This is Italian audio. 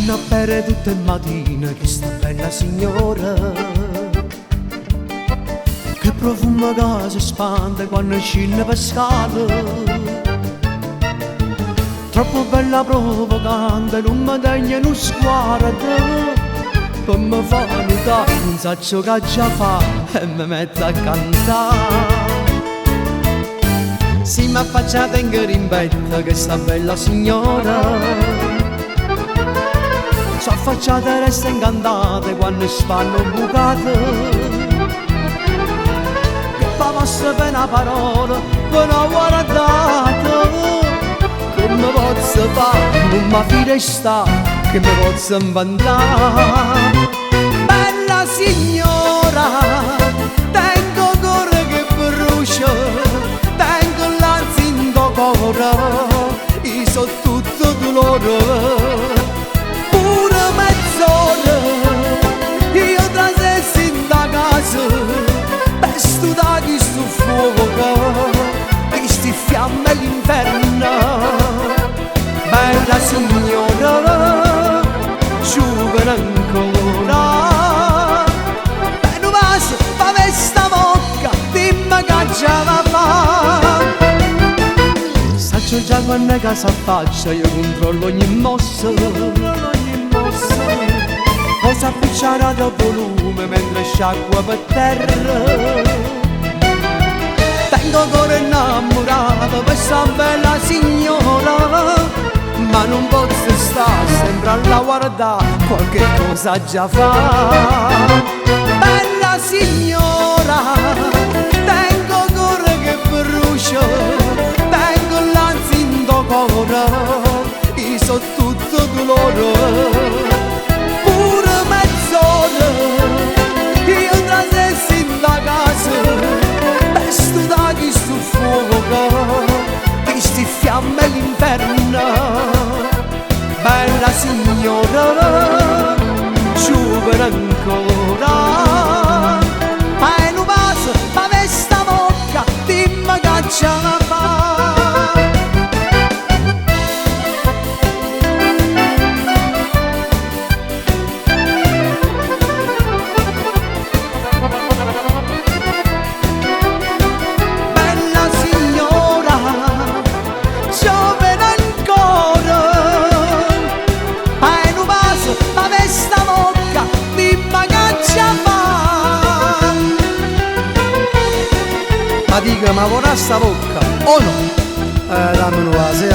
Vanno a bere tutte le mattine questa bella signora, che profumo che si spande quando scende per scala. Troppo bella provocante, non mi degna uno sguardo, per mi fa notare, non sa ciò che già fa e mi mette a cantare. Si mi affacciata in rimbetta questa bella signora, sono affacciate e resta incantate quando sfanno bucate, che pa posso per una parola, per una guardata, come posso fare, non mi fide sta, che mi posso inventare. Bella signora, tengo cuore che brucia, tengo l'ansia in tuo cuore, io so tutto dolore. Io trasessi in da casa per studare questo fuoco, queste fiamme all'inferno. Bella signora, giovane ancora, per un vaso, fa questa bocca, dimmi che già va fa. Saggio già quando casa faccia, io controllo ogni mossa, cosa appicciare al volume mentre sciacqua per terra. Tengo cuore innamorato per questa bella signora, ma non posso stare sempre alla guardare, qualche cosa già fa. Bella signora, tengo cuore che brucia, tengo l'ansia in tuo cuore, io so tutto dolore. Io trasessi in da casa per studare questo fuoco, queste fiamme all'inferno. Bella signora, giovane ancora, e non passa, ma questa bocca, dimmi che ce la fa. Ma dica, ma vorrà sta bocca o no? Dammi una base,